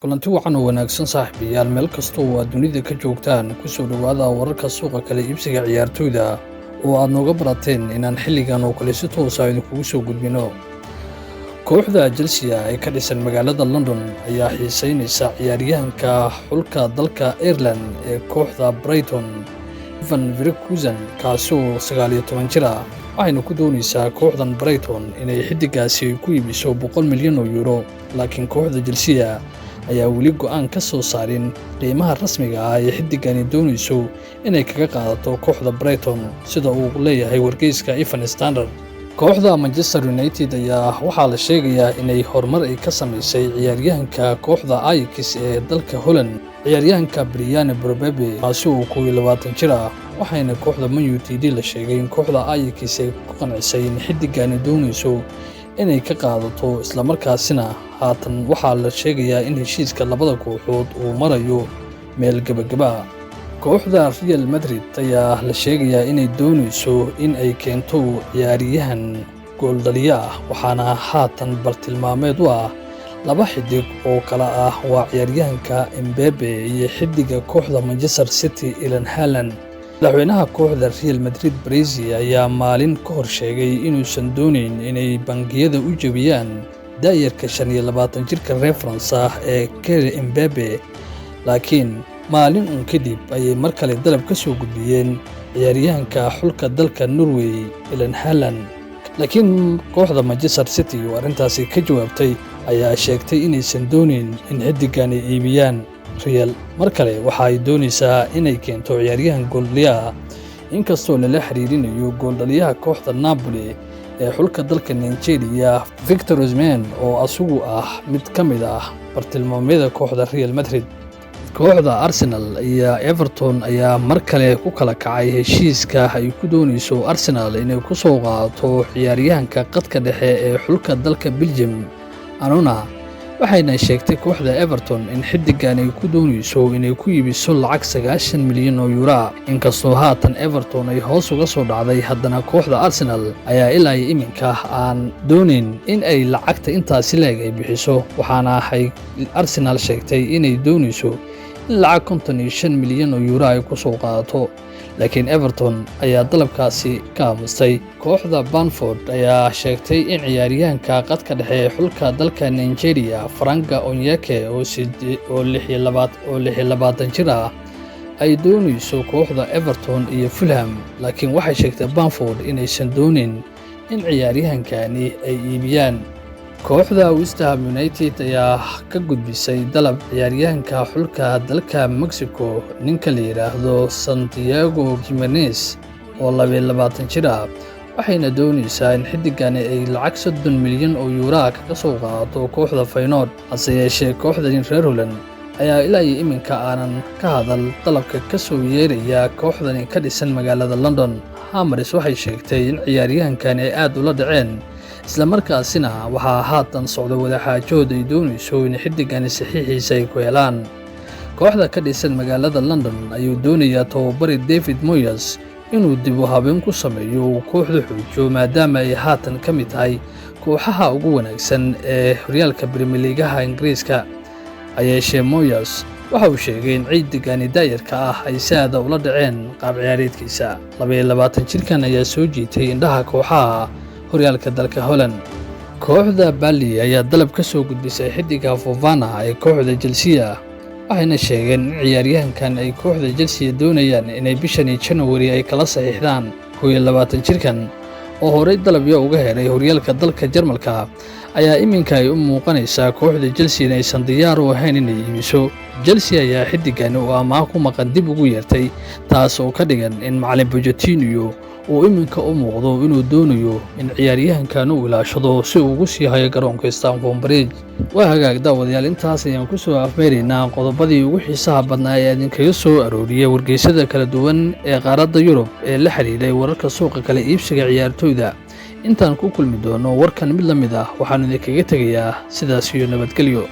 kulanti wacan oo wanaagsan saaxiibayaal meel kasta oo aad dunida ka joogtaan ku soo dhowaada wararka suuqa kala iibsiga ciyaartoyda oo aad nooga barateen inaan xilligan oo kale si toos ah idinkugu soo gudbino. Kooxda Chelsea ee ka dhisan magaalada London ayaa xiisaynaysa ciyaaryahanka xulka dalka Ireland ee kooxda Brighton Van Verkusen kaasi oo 19 jir ah, waxayna ku doonaysaa kooxdan Brighton inay xiddigaasi ku iibiso 100 milyan oo euro, laakiin kooxda Chelsea ayaa weli go'aan ka soo saarin qiimaha rasmiga ah ee xiddigani doonayso inay kaga qaadato kooxda Brighton, sida uu leeyahay wargeyska Evening Standard. Kooxda Manchester United ayaa waxaa la sheegayaa inay horumar ay ka samaysay ciyaaryahanka kooxda Ajax ee dalka Holland, ciyaaryahanka Brian Brobebe kaasi oo 22 jir ah, waxayna kooxda Man United la sheegay in kooxda Ajax ay ku qancisay in xiddigani doonayso inay ka qaadato, isla markaasina haatan waxaa la sheegayaa in heshiiska labada kooxood uu marayo meel gabagaba. Kooxda Real Madrid ayaa la sheegayaa inay doonayso in ay keento ciyaaryahan gooldhaliye ah, waxaana haatan bartilmaameed u ah laba xiddig oo kala ah waa ciyaaryahanka Mbappe iyo xiddiga kooxda Manchester City Erling Haaland. Madaxweynaha kooxda Real Madrid Brazil ayaa maalin ka hor sheegay inuusan doonayn inay bangiyada u jabiyaan daayarka 25 jirka reer France ah ee Kylian Mbappe, laakiin maalin uun kadib ayay mar kale dalab ka soo gudbiyeen ciyaaryahanka xulka dalka Norway Erling Haaland, laakiin kooxda Manchester City oo arrintaasi ka jawaabtay ayaa sheegtay inaysan doonayn in xiddigan ay iibiyaan. Real mar kale waxa ay doonaysaa inay keento ciyaaryahan gooldhaliye ah, inkastoo lala xiriirinayo gooldhaliyaha kooxda Napoli ee xulka dalka Nigeria Victor Osimhen oo asugu ah mid ka mid ah bartilmaameeda kooxda Real Madrid. Kooxda Arsenal iyo Everton ayaa mar kale ku kala kacay heshiiska ay ku doonayso Arsenal inay ku soo qaadato ciyaaryahanka qadka dhexe ee xulka dalka Belgium Anona, waxayna sheegtay kooxda Everton in xiddigan ay ku doonayso inay ku iibiso lacag 90 milyan oo euro. Inkastoo haatan Everton ay hoos uga soo dhacday, haddana kooxda Arsenal ayaa ilaa iminka aan doonayn in ay lacagta intaasi leeg ay bixiso, waxaana ay Arsenal sheegtay inay doonayso in lacag 55 milyan oo euro ay ku soo qaadato, laakiin Everton ayaa dalabkaasi ka aamustay. Kooxda Brentford ayaa sheegtay in ciyaaryahanka qadka dhexe ee xulka dalka Nigeria Frank Onyeka oo 26 jir ah ay doonayso kooxda Everton iyo Fulham, laakiin waxay sheegtay Brentford inaysan doonayn in ciyaaryahankani ay iibiyaan. Kooxda West Ham United ayaa ka gudbisay dalab ciyaaryahanka xulka dalka Mexico ninka la yiraahdo Santiago Jimenez oo 22 jir ah, waxayna doonaysaa in xiddigani ay lacag 30 milyan oo euro kaga soo qaadato kooxda Feyenoord. Hase yeeshee kooxdan reer Holland ayaa ilaa iminka aanan ka hadal dalabka ka soo yeeraya kooxdan ka dhisan magaalada London. Hammers waxay sheegtay in ciyaaryahankan ay aad ula dhaceen, isla markaasina waxaa haatan socda wadaxaajood ay doonayso in xiddigani saxiixiisa ay ku helaan. Kooxda ka dhisan magaalada London ayuu doonayaa tababare David Moyes inuu dib u habeyn ku sameeyo uu kooxda xoojiyo, maadaama ay haatan ka mid tahay kooxaha ugu wanaagsan ee horyaalka Premier League Ingiriiska. Hayeeshee Moyes waxa uu sheegay in xiddigani daayarka ah ay si aad ula dhaceen qaab ciyaareedkiisa. 22 jirkan ayaa soo jiitay indhaha kooxaha horyaalka dalka Holland. Kooxda Burnley ayaa dalab ka soo gudbisay xiddiga Fofana ee kooxda Chelsea, waxayna sheegeen in ciyaaryahankan ay kooxda Chelsea doonayaan inay bishan January ay kala saxiixdaan. 22 jirkan oo horey dalabyo uga helay horyaalka dalka Jarmalka ayaa iminka ay u muuqanaysaa kooxda Chelsea inaysan diyaar u ahayn inay iibiso. Chelsea ayaa xiddigan oo amaah ku maqan dib ugu yeertay, taas oo ka dhigan in macallin Pochettino uu iminka u muuqdo inuu doonayo in ciyaaryahankan uu ilaashado si uu ugu sii hayo garoonka Stamford Bridge. Waa hagaag daawadayaal, intaas ayaan ku soo afmeeraynaa qodobadii ugu xiisaha badnaa ee idinkaga soo arooriyay wargeysyada kala duwan ee qaaradda Yurub ee la xiriiray wararka suuqa kala iibsiga ciyaartoyda. Intaan ku kulmi doono warkan mid la mid ah, waxaan idinkaga tegayaa sidaas iyo nabadgelyo.